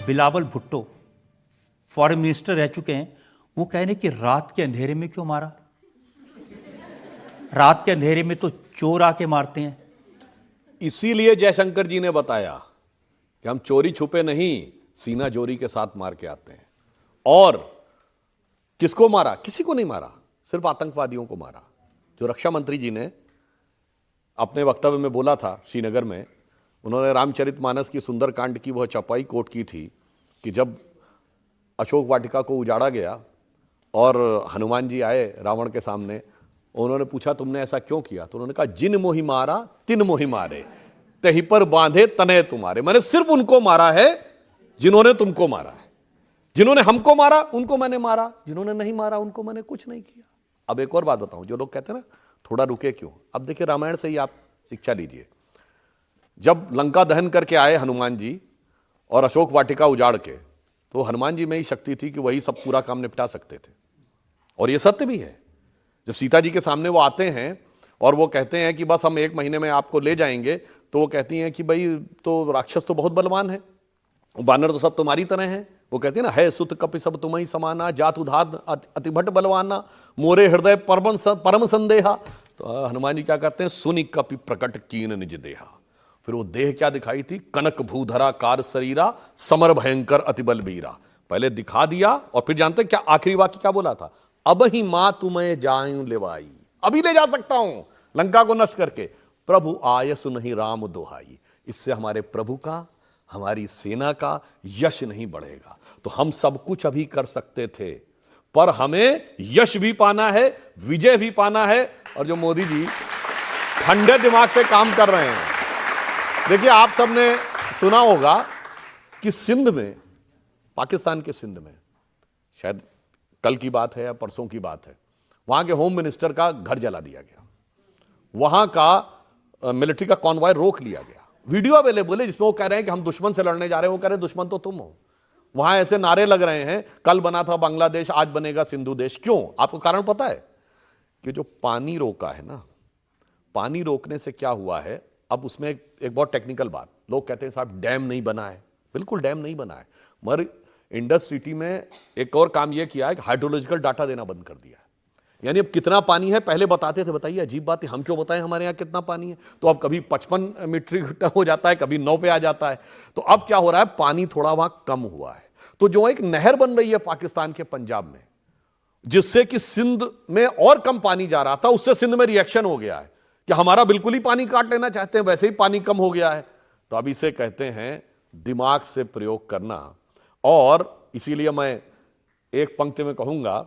Bilawal Bhutto foreign minister रह चुके हैं, वो कह रहे हैं कि रात के अंधेरे में क्यों मारा? रात के अंधेरे में तो चोर आके मारते हैं। इसीलिए जयशंकर जी ने बताया कि हम चोरी छुपे नहीं, सीना जोरी के साथ मार के आते हैं। और किसको मारा? किसी को नहीं मारा, सिर्फ आतंकवादियों को मारा। जो रक्षा मंत्री जी ने अपने वक्तव्य में बोला था श्रीनगर में, उन्होंने रामचरितमानस की सुंदरकांड की वह चौपाई कोट की थी कि जब अशोक वाटिका को उजाड़ा गया और हनुमान जी आए रावण के सामने, उन्होंने पूछा तुमने ऐसा क्यों किया? तो उन्होंने कहा जिन मोहि मारा तिन मोहि मारे, तही पर बांधे तने तुम्हारे। मैंने सिर्फ उनको मारा है जिन्होंने तुमको मारा है। जिन्होंने हमको मारा उनको मैंने मारा, जिन्होंने नहीं मारा उनको मैंने कुछ नहीं किया। अब एक और बात बताऊं, जो लोग कहते हैं ना थोड़ा रुके क्यों, अब देखिए रामायण से ही आप शिक्षा लीजिए। जब लंका दहन करके आए हनुमान जी और अशोक वाटिका उजाड़ के, तो हनुमान जी में ही शक्ति थी कि वही सब पूरा काम निपटा सकते थे। और ये सत्य भी है। जब सीता जी के सामने वो आते हैं और वो कहते हैं कि बस हम 1 महीने में आपको ले जाएंगे, तो वो कहती हैं कि भाई तो राक्षस तो बहुत बलवान है, बानर तो सब तुम्हारी तरह हैं। वो कहती है ना, है सुत कपि सब तुम्हें समाना, जात उधात अतिभट बलवाना, मोरे हृदय परम संदेहा। तो हनुमान जी क्या कहते हैं, सुनि कपि प्रकट कीन निज देहा। फिर वो देह क्या दिखाई थी, कनक भूधरा कार शरीरा, समर भयंकर अति बलबीरा। पहले दिखा दिया और फिर जानते क्या आखिरी वाक्य क्या बोला था, अब ही मां तुम्हें जाऊं लेवाई, अभी ले जा सकता हूं लंका को नष्ट करके, प्रभु आयसु नहीं राम दोहाई। इससे हमारे प्रभु का, हमारी सेना का यश नहीं बढ़ेगा। तो हम सब कुछ अभी कर सकते थे, पर हमें यश भी पाना है, विजय भी पाना है। और जो मोदी जी ठंडे दिमाग से काम कर रहे हैं, देखिए आप सबने सुना होगा कि सिंध में, पाकिस्तान के सिंध में, शायद कल की बात है या परसों की बात है, वहां के होम मिनिस्टर का घर जला दिया गया। वहां का मिलिट्री का कॉन्वॉय रोक लिया गया। वीडियो अवेलेबल है जिसमें वो कह रहे हैं कि हम दुश्मन से लड़ने जा रहे हैं। वो कह रहे हैं दुश्मन तो तुम हो। वहां ऐसे नारे लग रहे हैं, कल बना था बांग्लादेश, आज बनेगा सिंधु देश। क्यों? आपको कारण पता है? कि जो पानी रोका है ना, पानी रोकने से क्या हुआ है, अब उसमें एक बहुत टेक्निकल बात, लोग कहते हैं साहब डैम नहीं बना है। बिल्कुल डैम नहीं बना है, मगर इंडस सिटी में एक और काम यह किया है कि हाइड्रोलॉजिकल डाटा देना बंद कर दिया है। यानी अब कितना पानी है पहले बताते थे, बताइए अजीब बात है, हम क्यों बताएं हमारे यहाँ कितना पानी है। तो अब कभी 55 मीट्रिक टन हो जाता है, कभी 9 पे आ जाता है। तो अब क्या हो रहा है, पानी थोड़ा वहां कम हुआ है। तो जो एक नहर बन रही है पाकिस्तान के पंजाब में, जिससे कि सिंध में और कम पानी जा रहा था, उससे सिंध में रिएक्शन हो गया है कि हमारा बिल्कुल ही पानी काट लेना चाहते हैं, वैसे ही पानी कम हो गया है। तो अब इसे कहते हैं दिमाग से प्रयोग करना। और इसीलिए मैं एक पंक्ति में कहूंगा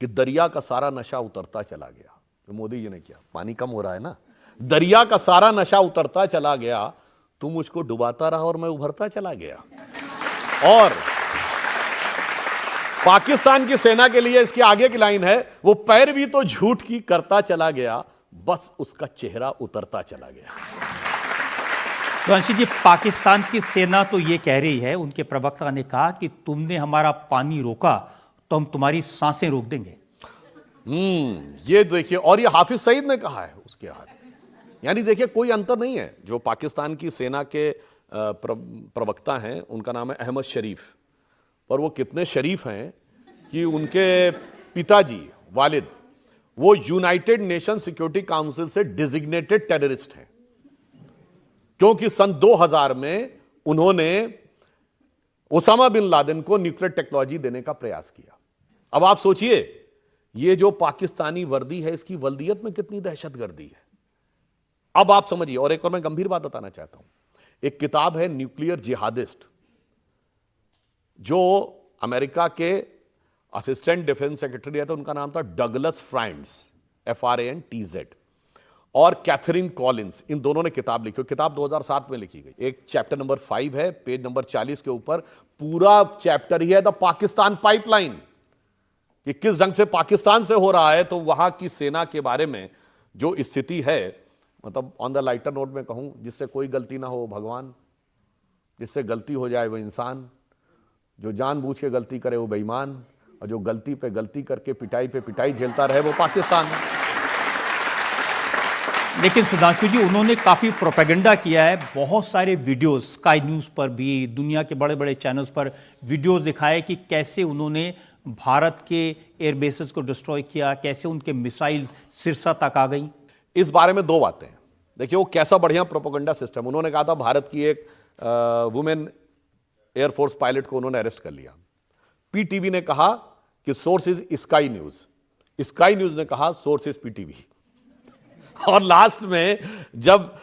कि दरिया का सारा नशा उतरता चला गया। तो मोदी जी ने किया, पानी कम हो रहा है ना, दरिया का सारा नशा उतरता चला गया, तू मुझको डुबाता रहा और मैं उभरता चला गया। और पाकिस्तान की सेना के लिए इसकी आगे की लाइन है, वो पैर भी तो झूठ की करता चला गया, बस उसका चेहरा उतरता चला गया। सुधांशु जी, पाकिस्तान की सेना तो ये कह रही है, उनके प्रवक्ता ने कहा कि तुमने हमारा पानी रोका तो हम तुम्हारी सांसें रोक देंगे। ये देखिए, और ये हाफिज सईद ने कहा है उसके हाथ। यानी देखिए कोई अंतर नहीं है। जो पाकिस्तान की सेना के प्रवक्ता हैं, उनका नाम है अहमद शरीफ, पर वो कितने शरीफ हैं कि उनके पिताजी वालिद वो यूनाइटेड नेशन सिक्योरिटी काउंसिल से डिजिग्नेटेड टेररिस्ट हैं, क्योंकि सन 2000 में उन्होंने ओसामा बिन लादेन को न्यूक्लियर टेक्नोलॉजी देने का प्रयास किया। अब आप सोचिए, ये जो पाकिस्तानी वर्दी है, इसकी वल्दियत में कितनी दहशतगर्दी है। अब आप समझिए। और एक और मैं गंभीर बात बताना चाहता हूं, एक किताब है न्यूक्लियर जिहादिस्ट, जो अमेरिका के असिस्टेंट डिफेंस सेक्रेटरी है, तो उनका नाम था डगलस फ्रांट्स, FRANTZ, और कैथरीन कॉलिंस। इन दोनों ने किताब लिखी। किताब 2007 में लिखी गई। एक चैप्टर नंबर 5 है, पेज नंबर 40 के ऊपर पूरा चैप्टर ही है द पाकिस्तान पाइपलाइन, कि किस ढंग से पाकिस्तान से हो रहा है। तो वहां की सेना के बारे में जो स्थिति है, मतलब ऑन द लाइटर नोट में कहूं, जिससे कोई गलती ना हो भगवान, जिससे गलती हो जाए वो इंसान, जो जानबूझ के गलती करे वो बेईमान, और जो गलती पे गलती करके पिटाई पे पिटाई झेलता रहे वो पाकिस्तान है। लेकिन सुधांशु जी, उन्होंने काफी प्रोपेगेंडा किया है, बहुत सारे वीडियोस स्काई न्यूज़ पर भी, दुनिया के बड़े बड़े चैनल्स पर वीडियोस दिखाए कि कैसे उन्होंने भारत के एयरबेसेस को डिस्ट्रॉय किया, कैसे उनके मिसाइल्स सिरसा तक आ गई। इस बारे में दो बातें हैं। देखिए वो कैसा बढ़िया प्रोपेगेंडा सिस्टम। उन्होंने कहा था भारत की एक वुमेन एयरफोर्स पायलट को उन्होंने अरेस्ट कर लिया। पीटीवी ने कहा कि source is sky news, sky news ने कहा सोर्स इज पीटीवी। और लास्ट में जब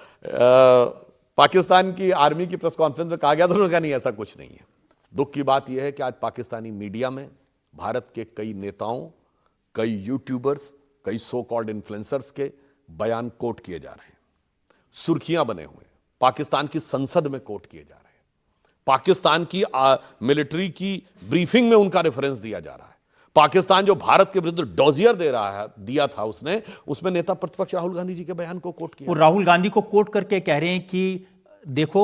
पाकिस्तान की आर्मी की प्रेस कॉन्फ्रेंस में कहा गया तो उन्होंने कहा नहीं, ऐसा कुछ नहीं है। दुख की बात यह है कि आज पाकिस्तानी मीडिया में भारत के कई नेताओं, कई यूट्यूबर्स, कई सो कॉल्ड इन्फ्लुएंसर्स के बयान कोट किए जा रहे हैं, सुर्खियां बने हुए हैं, पाकिस्तान की संसद में कोट किए जा रहे हैं, पाकिस्तान की मिलिट्री की ब्रीफिंग में उनका रेफरेंस दिया जा रहा है। पाकिस्तान जो भारत के विरुद्ध डोजियर दिया था उसने, उसमें नेता प्रतिपक्ष राहुल गांधी जी के बयान को कोट किया। वो राहुल गांधी को कोट करके कह रहे हैं कि देखो,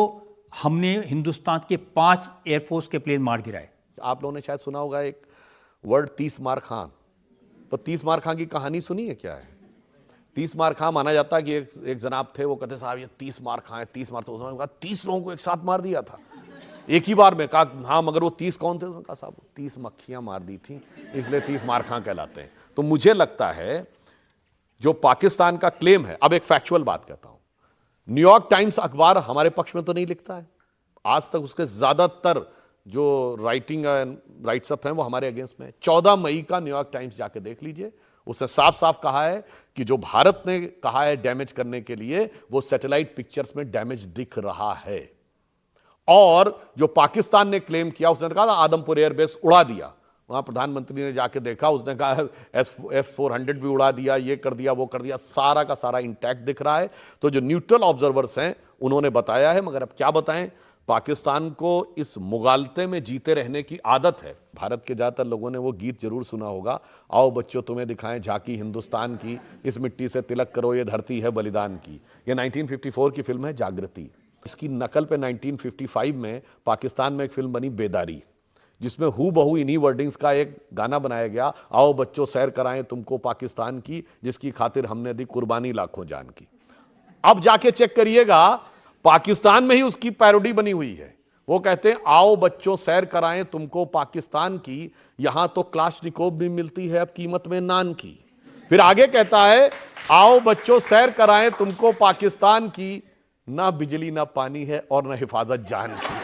हमने हिंदुस्तान के 5 एयरफोर्स के प्लेन मार गिराए। आप लोगों ने शायद सुना होगा एक वर्ड 30 मार खां। तो 30 मार खां की कहानी सुनी है क्या है? 30 मार खां माना जाता है कि एक जनाब थे, वो कहते साहब ये 30 मार खां है, 30 मार। तो उन्होंने कहा 30 लोगों को एक साथ मार दिया था एक ही बार में। कहा हाँ, मगर वो 30 कौन थे? उन्होंने कहा साहब 30 मक्खियां मार दी थी, इसलिए 30 मार खां कहलाते हैं। तो मुझे लगता है जो पाकिस्तान का क्लेम है, अब एक फैक्चुअल बात कहता हूं, न्यूयॉर्क टाइम्स अखबार हमारे पक्ष में तो नहीं लिखता है। आज तक उसके ज्यादातर जो राइट्स अप हैं वो हमारे अगेंस्ट में है। 14 मई का न्यूयॉर्क टाइम्स जाके देख लीजिए, उसने साफ साफ कहा है कि जो भारत ने कहा है डैमेज करने के लिए, वो सैटेलाइट पिक्चर्स में डैमेज दिख रहा है। और जो पाकिस्तान ने क्लेम किया, उसने कहा था आदमपुर एयरबेस उड़ा दिया। वहां प्रधानमंत्री ने जाके देखा, उसने कहा F-400 भी उड़ा दिया, ये कर दिया, वो कर दिया, सारा का सारा इंटैक्ट दिख रहा है। तो जो न्यूट्रल ऑब्जर्वर्स हैं उन्होंने बताया है, मगर अब क्या बताएं, पाकिस्तान को इस मुगालते में जीते रहने की आदत है। भारत के ज्यादातर लोगों ने वो गीत जरूर सुना होगा, आओ बच्चों तुम्हें दिखाएं झांकी हिंदुस्तान की, इस मिट्टी से तिलक करो ये धरती है बलिदान की। ये 1954 की फिल्म है जागृति। इसकी नकल पे 1955 में पाकिस्तान में एक फिल्म बनी बेदारी, जिसमें हूबहू इन्हीं वर्डिंग्स का एक गाना बनाया गया, आओ बच्चों सैर कराएं तुमको पाकिस्तान की, जिसकी खातिर हमने दी कुर्बानी लाखों जान की। अब जाके चेक करिएगा, पाकिस्तान में ही उसकी पैरोडी बनी हुई है। वो कहते हैं आओ बच्चों सैर कराएं तुमको पाकिस्तान की, यहां तो क्लाशनिकोव भी मिलती है अब कीमत में नान की। फिर आगे कहता है आओ बच्चों सैर कराएं तुमको पाकिस्तान की, ना बिजली ना पानी है और ना हिफाजत जान की।